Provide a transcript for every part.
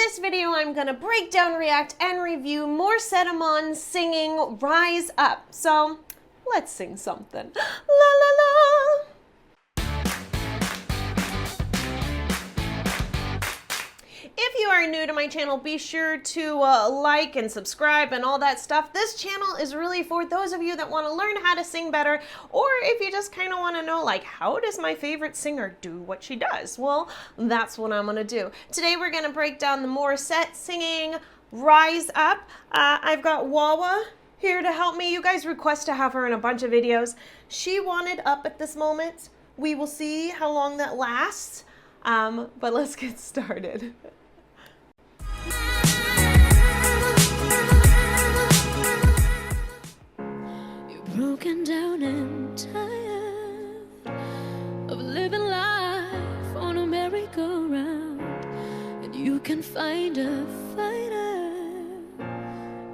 this video, I'm gonna break down, react, and review Morissette Amon singing Rise Up. So, let's sing something. La la la! If you are new to my channel, be sure to like and subscribe and all that stuff. This channel is really for those of you that want to learn how to sing better, or if you just kind of want to know, like, how does my favorite singer do what she does? Well, that's what I'm going to do. Today we're going to break down the Morissette singing Rise Up. I've got Wawa here to help me. You guys request to have her in a bunch of videos. She wanted up at this moment. We will see how long that lasts, but let's get started. Broken down and tired of living life on a merry-go-round, and you can find a fighter,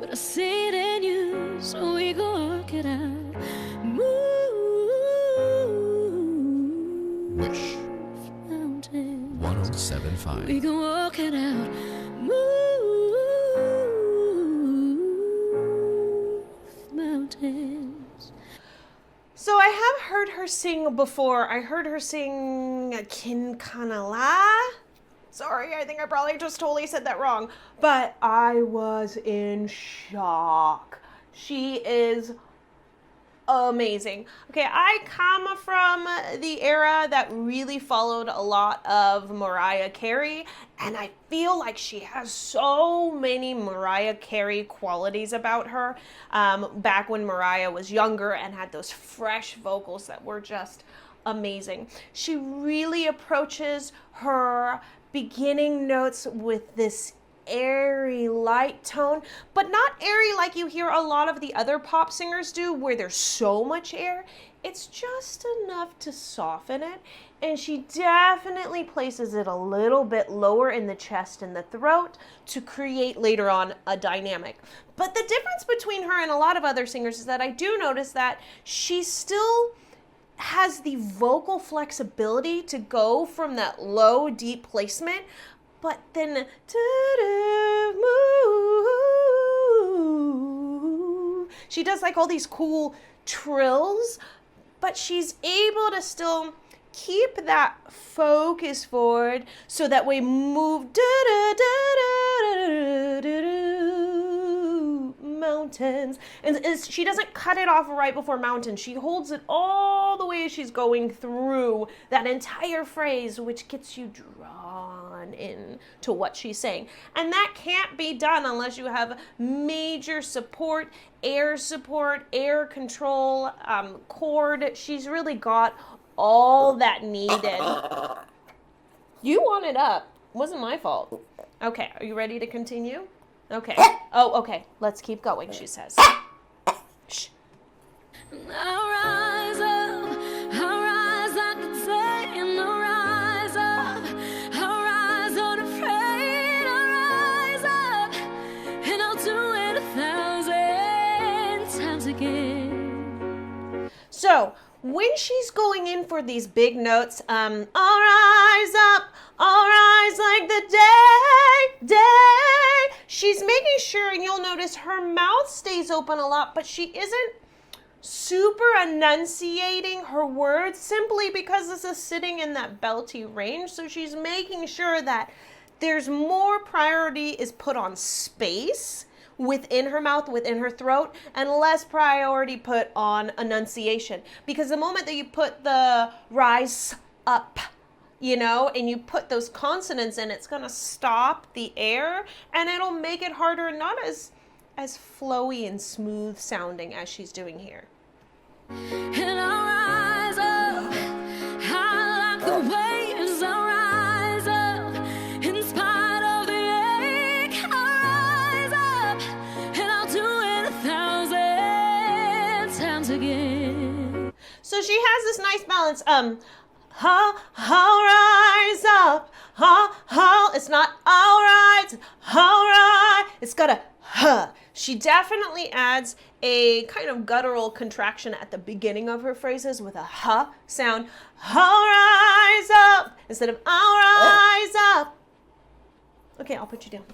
but I see it in you, so we go work it out. Move mountains, 107.5. we can work it out. Move mountains. So I have heard her sing before. I heard her sing Kin Kanala. Sorry, I think I probably just totally said that wrong. But I was in shock. She is amazing. Okay, I come from the era that really followed a lot of Mariah Carey, and I feel like she has so many Mariah Carey qualities about her. Back when Mariah was younger and had those fresh vocals that were just amazing. She really approaches her beginning notes with this airy light tone, but not airy like you hear a lot of the other pop singers do where there's so much air. It's just enough to soften it, and she definitely places it a little bit lower in the chest and the throat to create later on a dynamic. But the difference between her and a lot of other singers is that I do notice that she still has the vocal flexibility to go from that low, deep placement, but then she does like all these cool trills, but she's able to still keep that focus forward so that we move mountains. And she doesn't cut it off right before mountains. She holds it all the way as she's going through that entire phrase, which gets you drawn in to what she's saying. And that can't be done unless you have major support, air control, chord. She's really got all that needed. You want it up. It wasn't my fault. Okay, are you ready to continue? Okay. Oh, okay. Let's keep going, she says. Shh. I'll rise up, I can say, and I'll rise up, I'll rise unafraid, I'll rise up, and I'll do it 1,000 times again. So, when she's going in for these big notes, I'll rise up, I'll rise like the day, she's making sure, and you'll notice her mouth stays open a lot, but she isn't super enunciating her words simply because this is sitting in that belty range. So she's making sure that there's more priority is put on space within her mouth, within her throat, and less priority put on enunciation. Because the moment that you put the rise up, you know, and you put those consonants in, it's gonna stop the air and it'll make it harder, not as flowy and smooth sounding as she's doing here. And I'll rise up, I like the waves, I'll rise up, in spite of the ache, I'll rise up, and I'll do it 1,000 times again. So she has this nice balance. I'll rise up, it's not all right, it's got a huh. She definitely adds a kind of guttural contraction at the beginning of her phrases with a huh sound. I'll rise up instead of I'll rise up. Okay, I'll put you down.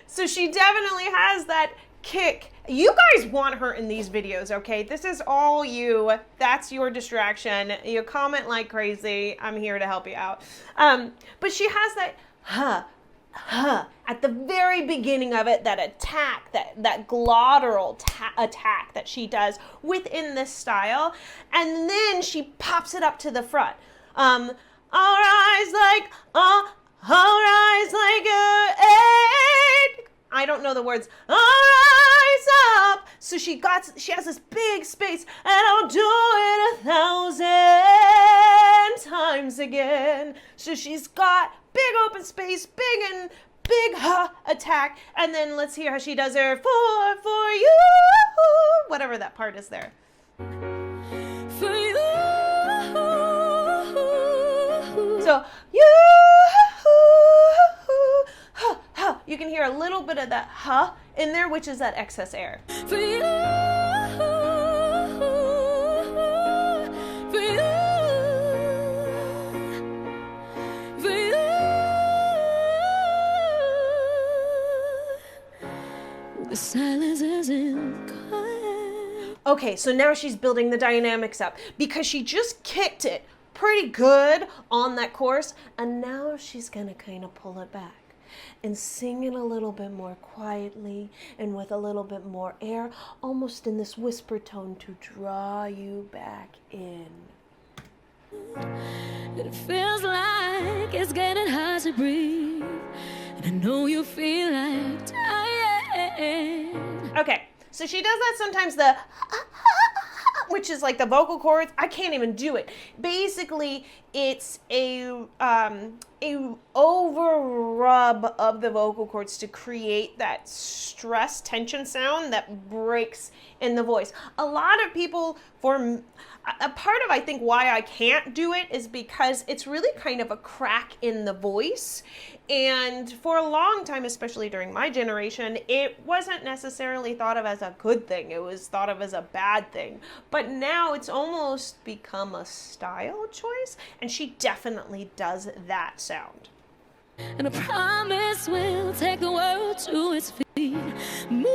So she definitely has that kick. You guys want her in these videos, okay? This is all you. That's your distraction. You comment like crazy. I'm here to help you out. But she has that at the very beginning of it, that attack, that glottal attack that she does within this style. And then she pops it up to the front. I'll rise like a egg. I don't know the words. I'll rise up. So she has this big space, and I'll do it 1,000 times again. So she's got big open space, big attack, and then let's hear how she does her for you, whatever that part is there. For you. So you. You can hear a little bit of that in there, which is that excess air. For you, for you, for you. The silence isn't quiet. Okay, so now she's building the dynamics up because she just kicked it pretty good on that chorus, and now she's gonna kind of pull it back and sing it a little bit more quietly and with a little bit more air, almost in this whisper tone to draw you back in. It feels like it's getting hard to breathe, and I know you feel like dying. Okay, so she does that sometimes, which is like the vocal cords. I can't even do it. Basically, it's a over rub of the vocal cords to create that stress tension sound that breaks in the voice. A lot of people, a part of I think why I can't do it is because it's really kind of a crack in the voice. And for a long time, especially during my generation, it wasn't necessarily thought of as a good thing. It was thought of as a bad thing. But now it's almost become a style choice, and she definitely does that sound. And I promise we'll take the world to its feet. Move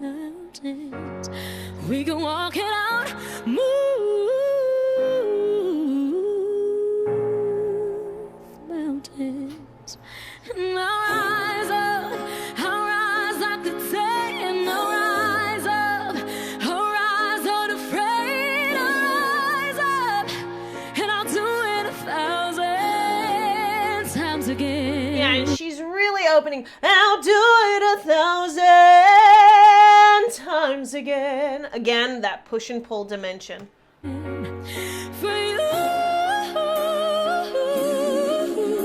mountains. We can walk it out. Move mountains. And I'll rise up. I'll rise like the day. And I'll rise up. I'll rise unafraid. I'll rise up. And I'll do it 1,000 times again. Yeah, and she's really opening, and I'll do it 1,000 times again. Again, that push and pull dimension. For you.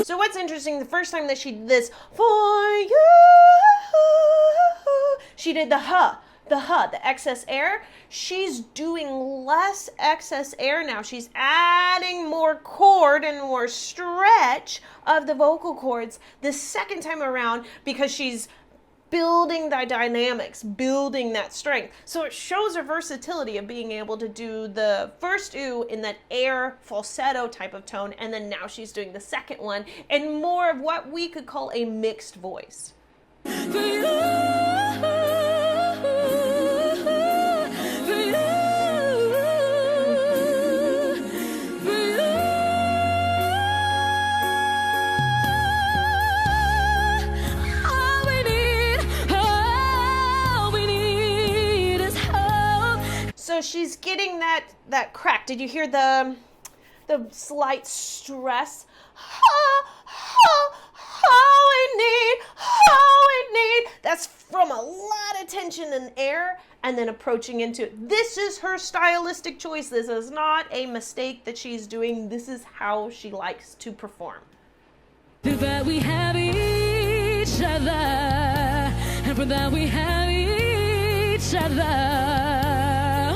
So what's interesting, the first time that she did this, for you, she did the excess air. She's doing less excess air now. She's adding more chord and more stretch of the vocal cords the second time around because she's building the dynamics, building that strength. So it shows her versatility of being able to do the first ooh in that air falsetto type of tone, and then now she's doing the second one in more of what we could call a mixed voice. For you. For you. For you. All we need is hope. So she's getting that crack. Did you hear the slight stress? All we need. That's from a lot of tension and air, and then approaching into it. This is her stylistic choice. This is not a mistake that she's doing. This is how she likes to perform. For that we have each other, and for that we have each other.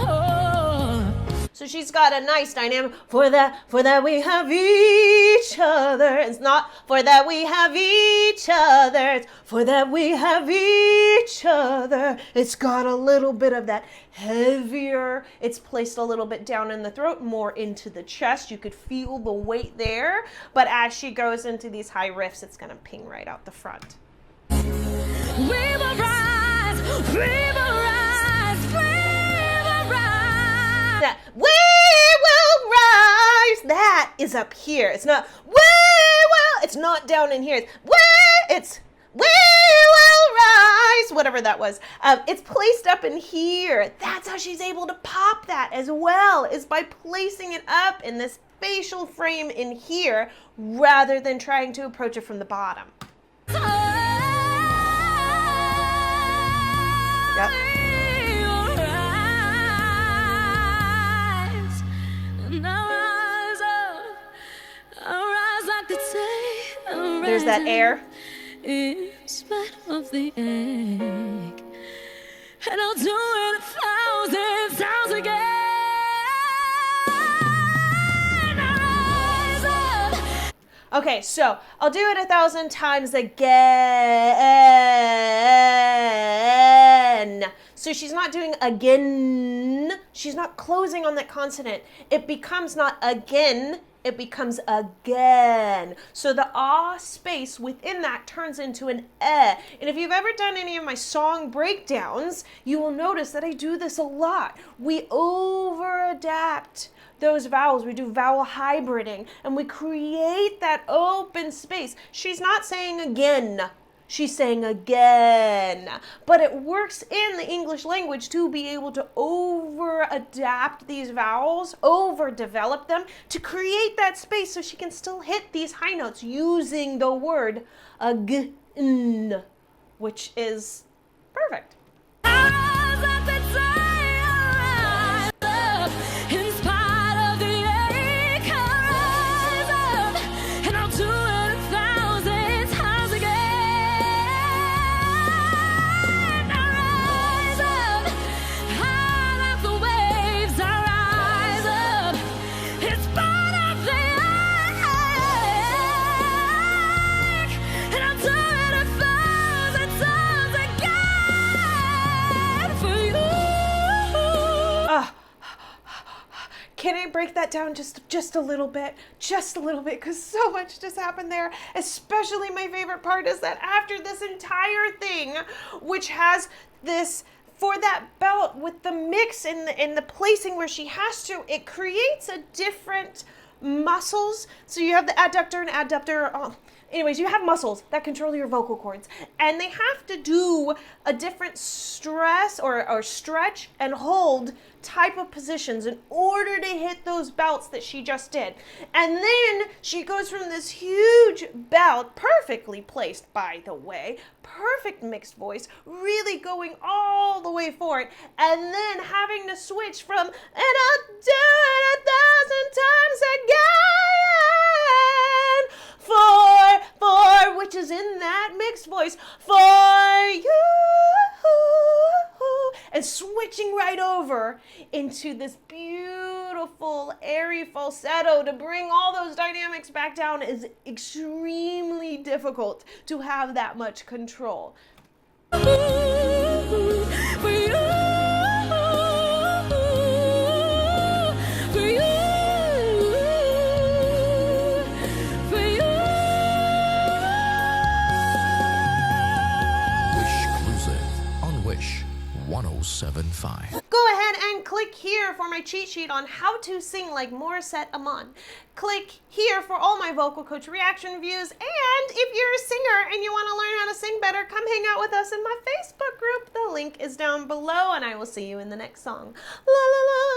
Oh. So she's got a nice dynamic. For that we have each other. It's not for that we have each other. It's for that we have each other. It's got a little bit of that heavier. It's placed a little bit down in the throat, more into the chest. You could feel the weight there. But as she goes into these high riffs, it's going to ping right out the front. We will rise, we will rise, we will rise. We will rise. That is up here. It's not we will. It's not down in here. It's we will rise. Whatever that was. It's placed up in here. That's how she's able to pop that as well, is by placing it up in this facial frame in here rather than trying to approach it from the bottom. Yep. There's that air. In spite of the ache, and I'll do it 1,000 times again. Okay, so I'll do it 1,000 times again. So she's not doing again. She's not closing on that consonant. It becomes not again. It becomes again. So the ah space within that turns into an eh. And if you've ever done any of my song breakdowns, you will notice that I do this a lot. We over-adapt those vowels. We do vowel hybriding, and we create that open space. She's not saying again. She's saying again. But it works in the English language to be able to over-adapt these vowels, overdevelop them, to create that space so she can still hit these high notes using the word again, which is perfect. Can I break that down just a little bit? Just a little bit, because so much just happened there. Especially my favorite part is that after this entire thing, which has this, for that belt with the mix in the placing where she has to, it creates a different muscles. So you have the adductor and adductor. Anyways, you have muscles that control your vocal cords, and they have to do a different stress or stretch and hold type of positions in order to hit those belts that she just did. And then she goes from this huge belt, perfectly placed, by the way, perfect mixed voice, really going all the way forward, and then having to switch from, and I'll do it 1,000 times again, for, which is in that mixed voice, for you, and switching right over into this beautiful airy falsetto to bring all those dynamics back down is extremely difficult to have that much control. Wish 1075. Go ahead and click here for my cheat sheet on how to sing like Morissette Amon. Click here for all my vocal coach reaction reviews, and if you're a singer and you want to learn how to sing better, come hang out with us in my Facebook group. The link is down below, and I will see you in the next song. La la la.